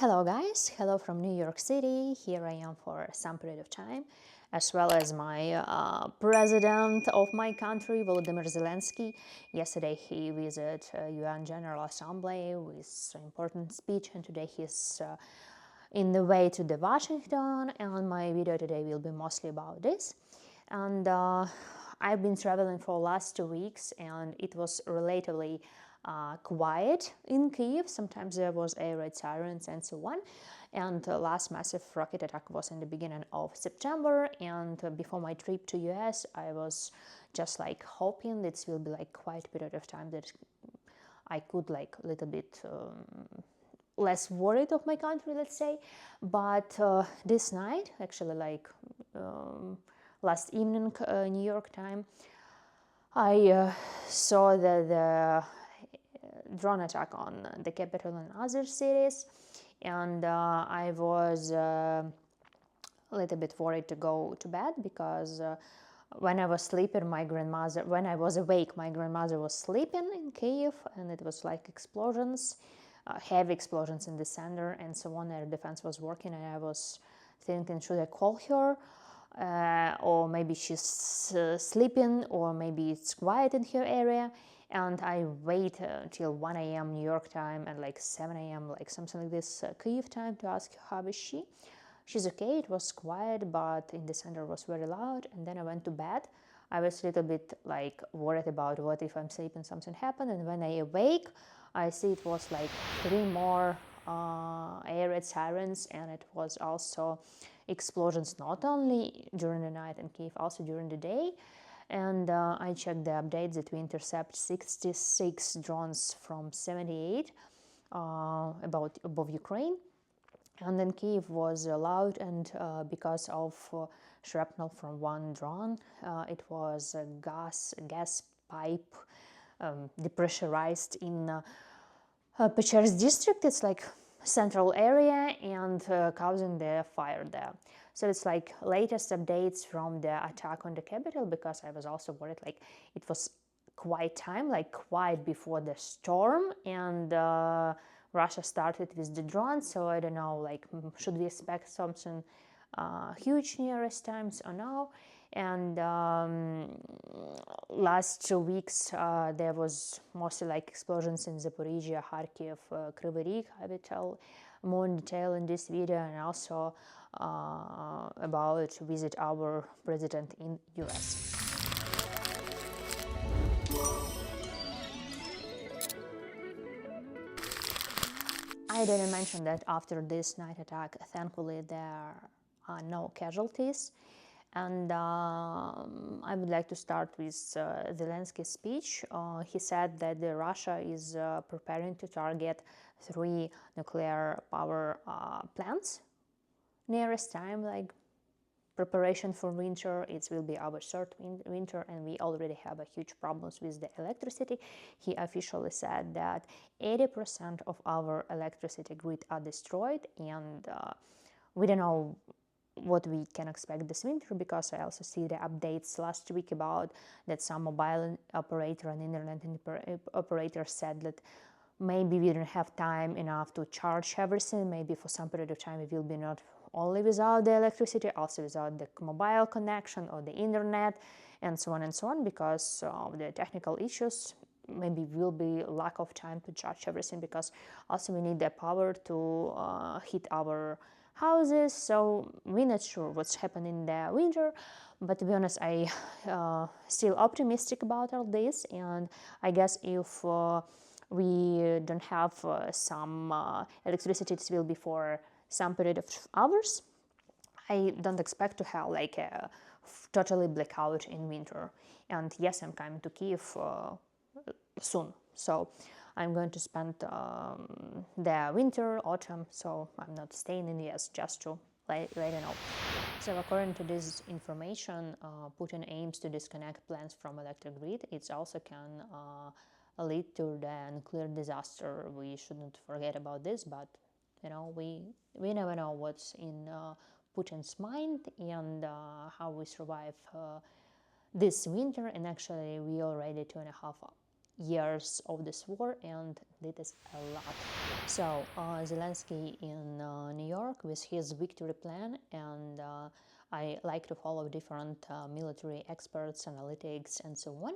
Hello guys, hello from New York City. Here I am for some period of time, as well as my president of my country, Volodymyr Zelensky. Yesterday he visited UN General Assembly with an important speech, and today he's in the way to the Washington, and my video today will be mostly about this. And I've been traveling for the last 2 weeks, and it was relatively quiet in Kyiv. Sometimes there was air raid sirens and so on. And the last massive rocket attack was in the beginning of September. And before my trip to US, I was just like hoping this will be like quite a period of time that I could like a little bit less worried of my country, let's say. But this night, actually like last evening New York time, I saw that the drone attack on the capital and other cities, and I was a little bit worried to go to bed because when I was sleeping, when I was awake, my grandmother was sleeping in Kyiv, and it was like explosions, heavy explosions in the center and so on. Air defense was working, and I was thinking, should I call her? Or maybe she's sleeping, or maybe it's quiet in her area. And I wait till 1 a.m. New York time and like 7 a.m. like something like this Kyiv time to ask how is she. She's okay, it was quiet, but in the center was very loud. And then I went to bed. I was a little bit like worried about what if I'm sleeping something happened. And when I awake, I see it was like 3 more air raid sirens, and it was also explosions not only during the night in Kyiv, also during the day. And I checked the updates that we intercept 66 drones from 78 above Ukraine. And then Kyiv was loud, and because of shrapnel from one drone, it was a gas pipe depressurized in Pechers district. It's like central area, and causing the fire there. So it's like latest updates from the attack on the capital, because I was also worried like it was quiet time, like quiet before the storm, and Russia started with the drones. So I don't know, like should we expect something huge nearest times or no? And last 2 weeks there was mostly like explosions in Zaporizhia, Kharkiv, Kryvyi Rih. I will tell more in detail in this video, and also about visit our president in US. I didn't mention that after this night attack, thankfully there are no casualties. And I would like to start with Zelensky's speech. He said that Russia is preparing to target 3 nuclear power plants nearest time, like preparation for winter. It will be our third winter, and we already have a huge problems with the electricity. He officially said that 80% of our electricity grid are destroyed, and we don't know what we can expect this winter, because I also see the updates last week about that some mobile operator and internet operator said that maybe we don't have time enough to charge everything. Maybe for some period of time we will be not only without the electricity, also without the mobile connection or the internet, and so on, because of the technical issues. Maybe will be lack of time to charge everything, because also we need the power to heat our houses. So we're not sure what's happening in the winter, but to be honest, I still optimistic about all this. And I guess if we don't have some electricity, it will be for some period of hours. I don't expect to have like a totally blackout in winter. And yes, I'm coming to Kyiv soon, so I'm going to spend the winter, autumn, so I'm not staying in the US, just to let you know. So according to this information, Putin aims to disconnect plants from electric grid. It also can lead to the nuclear disaster. We shouldn't forget about this, but you know, we never know what's in Putin's mind, and how we survive this winter. And actually we already 2.5 years of this war, and it is a lot. So Zelensky in New York with his victory plan, and I like to follow different military experts, analytics, and so on.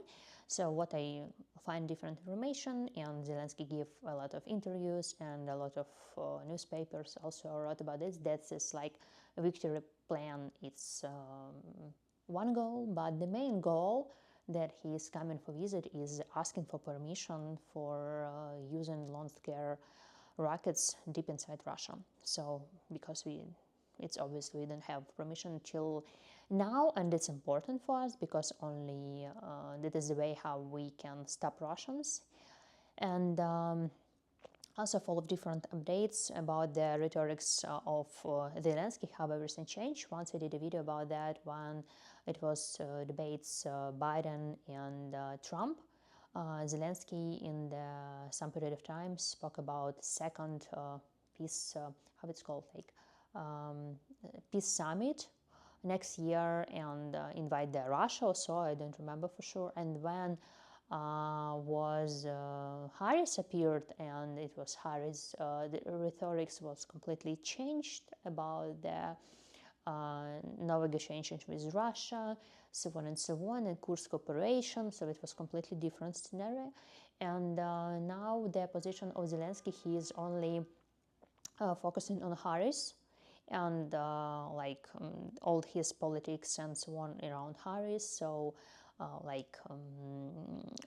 So what I find different information, and Zelensky gave a lot of interviews, and a lot of newspapers also wrote about this. That's his like victory plan. It's one goal, but the main goal that he is coming for visit is asking for permission for using launch-scale rockets deep inside Russia. So because it's obvious we don't have permission until now, and it's important for us because only that is the way how we can stop Russians. And also full of different updates about the rhetorics of Zelensky, how everything changed. Once I did a video about that when it was debates Biden and Trump. Zelensky in some period of time spoke about second peace, how it's called, like peace summit next year, and invite the Russia also, I don't remember for sure. And when Harris appeared, and it was Harris, the rhetorics was completely changed about the no negotiations with Russia, so on and so on, and Kursk operation, so it was completely different scenario. And now the position of Zelensky, he is only focusing on Harris, and all his politics and so on around Harris. So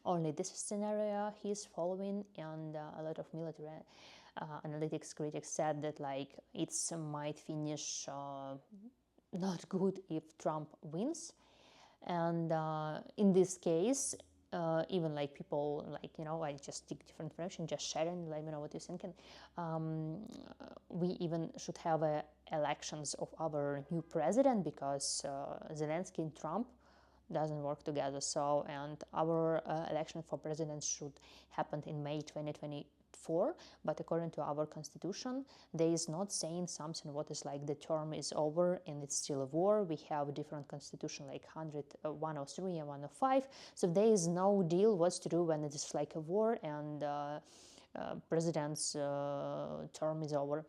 only this scenario he's following, and a lot of military analytics critics said that like it might finish not good if Trump wins. And in this case, even like people like, I just take different information, just sharing, let me know what you're thinking. We even should have elections of our new president, because Zelensky and Trump doesn't work together. So, and our election for president should happen in May 2024, but according to our constitution, there is not saying something what is like the term is over and it's still a war. We have a different constitution like 103 and 105, so there is no deal what to do when it is like a war and president's term is over.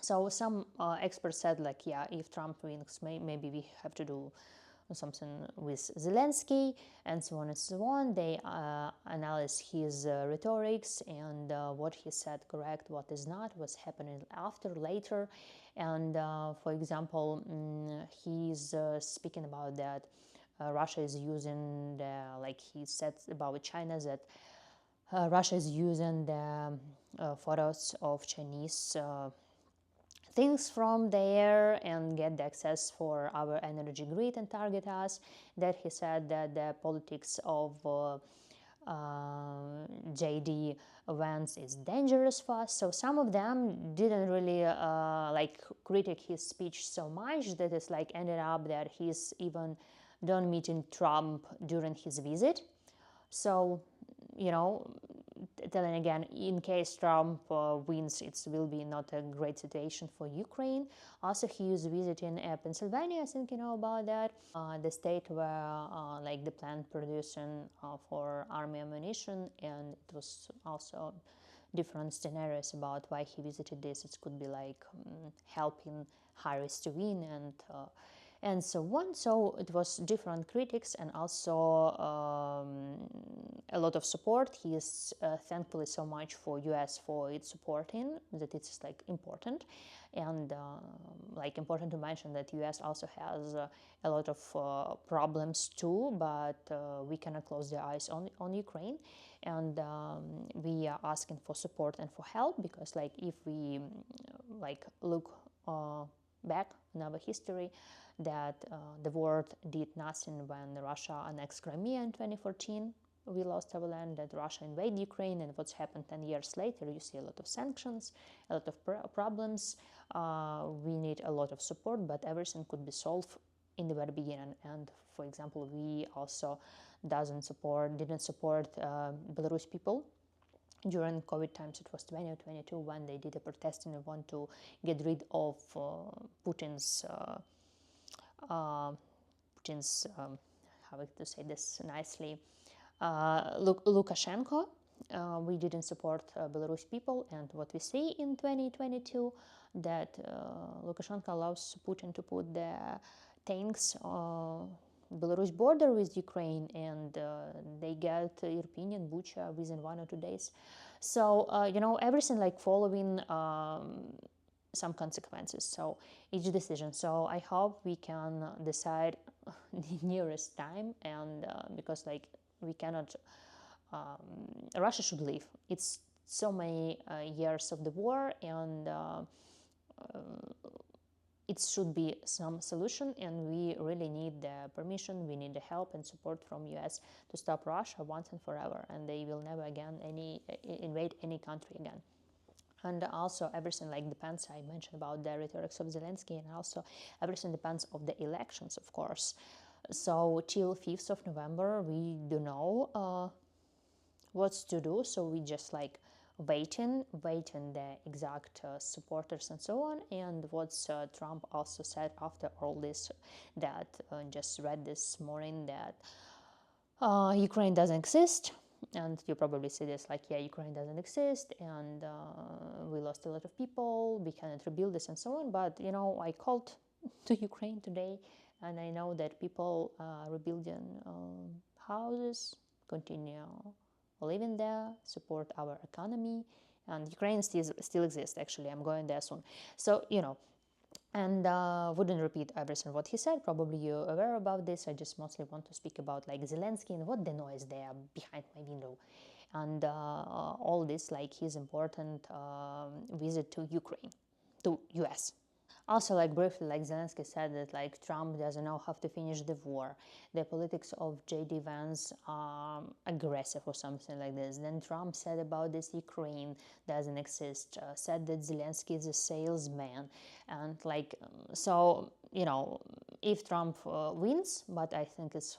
So some experts said like, yeah, if Trump wins, maybe we have to do something with Zelensky, and so on and so on. They analyze his rhetorics and what he said correct, what is not, what's happening later. And for example, he's speaking about that Russia is using like he said about China, that Russia is using the photos of Chinese things from there and get the access for our energy grid and target us. That he said that the politics of JD Vance is dangerous for us. So some of them didn't really critic his speech so much that it's like ended up that he's even done meeting Trump during his visit. So, telling again, in case Trump wins, it will be not a great situation for Ukraine. Also, he is visiting Pennsylvania, I think you know about that, the state where like the plant producing for army ammunition, and it was also different scenarios about why he visited this. It could be like helping Harris to win and so on. So it was different critics and also a lot of support. He is thankfully so much for US for its supporting, that it's like important. And like important to mention that US also has a lot of problems too, but we cannot close the eyes on Ukraine. And we are asking for support and for help, because like if we like look back in our history, that the world did nothing when Russia annexed Crimea in 2014. We lost our land, that Russia invaded Ukraine, and what's happened 10 years later, you see a lot of sanctions, a lot of problems. We need a lot of support, but everything could be solved in the very beginning. And for example, we also didn't support Belarus people during COVID times. It was 2022 when they did a protest and want to get rid of Putin's how to say this nicely, Lukashenko. We didn't support Belarus people, and what we see in 2022, that Lukashenko allows Putin to put the tanks Belarus border with Ukraine, and they get Irpin and Bucha within 1 or 2 days. So everything like following some consequences. So each decision. So I hope we can decide the nearest time, and because like we cannot. Russia should leave. It's so many years of the war, and it should be some solution, and we really need the permission, we need the help and support from US to stop Russia once and forever, and they will never again invade any country again. And also everything like depends, I mentioned about the rhetorics of Zelensky, and also everything depends of the elections, of course. So till 5th of November we do know what's to do, so we just like waiting the exact supporters and so on. And what Trump also said after all this, that just read this morning, that Ukraine doesn't exist. And you probably see this like, yeah, Ukraine doesn't exist, and we lost a lot of people, we cannot rebuild this and so on. But I called to Ukraine today, and I know that people rebuilding houses, continue living there, support our economy, and Ukraine still exists. Actually, I'm going there soon. So and wouldn't repeat everything what he said. Probably you're aware about this. I just mostly want to speak about like Zelensky and what the noise there behind my window, and all this like his important visit to Ukraine, to US. Also, like briefly, like Zelensky said that like Trump doesn't know how to finish the war. The politics of J.D. Vance are aggressive or something like this. Then Trump said about this Ukraine doesn't exist. Said that Zelensky is a salesman, and like so if Trump wins, but I think it's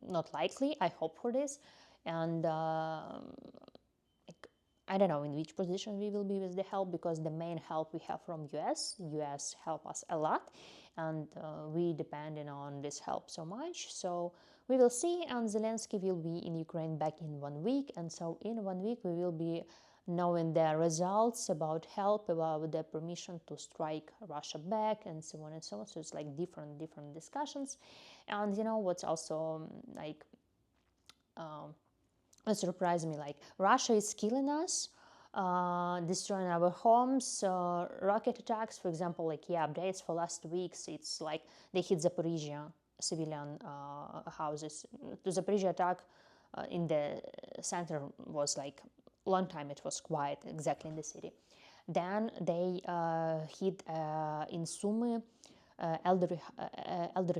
not likely. I hope for this, and I don't know in which position we will be with the help, because the main help we have from US help us a lot, and we depending on this help so much. So we will see, and Zelensky will be in Ukraine back in 1 week, and so in 1 week we will be knowing the results about help, about the permission to strike Russia back, and so on and so on. So it's like different discussions. And what's also like it surprised me, like Russia is killing us, destroying our homes, rocket attacks, for example, like updates for last weeks. It's like they hit Zaporizhia civilian houses. The Zaporizhia attack in the center was like long time it was quiet exactly in the city. Then they hit in Sumy elderly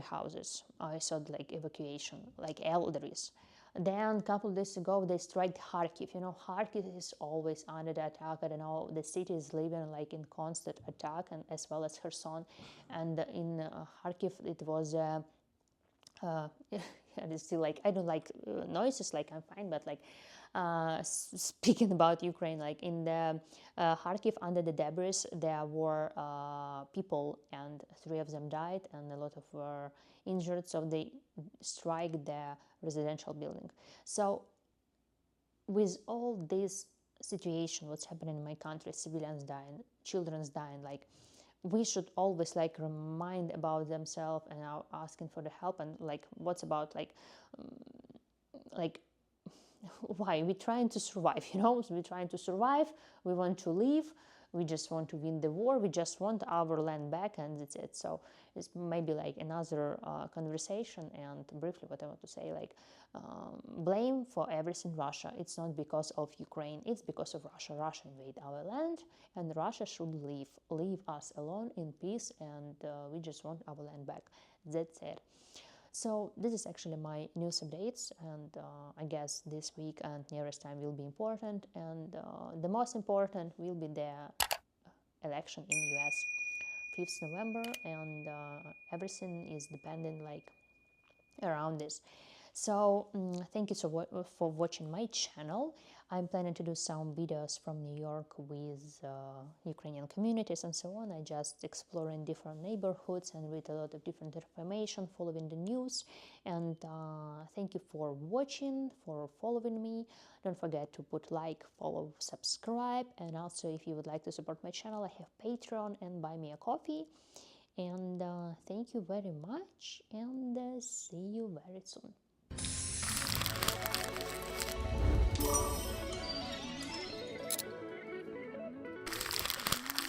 houses. I saw like evacuation, like elderlies. Then a couple of days ago they struck Kharkiv. Kharkiv is always under the attack. I don't know, the city is living like in constant attack, and as well as Kherson. And in Kharkiv it was it's still like I don't like noises, like I'm fine, but like speaking about Ukraine, like in the Kharkiv under the debris there were people, and 3 of them died, and a lot of were injured. So they strike the residential building. So with all this situation, what's happening in my country, civilians dying, children's dying, like we should always like remind about themselves and are asking for the help, and like what's about like why we're trying to survive, so we're trying to survive, we want to live, we just want to win the war, we just want our land back, and that's it. So it's maybe like another conversation. And briefly what I want to say, like blame for everything Russia, it's not because of Ukraine, it's because of Russia invade our land, and Russia should leave us alone in peace, and we just want our land back. That's it. So this is actually my news updates, and I guess this week and nearest time will be important, and the most important will be the election in US 5th November, and everything is dependent like around this. So thank you for watching my channel. I'm planning to do some videos from New York with Ukrainian communities and so on. I just exploring different neighborhoods and read a lot of different information, following the news. And thank you for watching, for following me. Don't forget to put like, follow, subscribe. And also, if you would like to support my channel, I have Patreon and Buy Me a Coffee. And thank you very much, and see you very soon.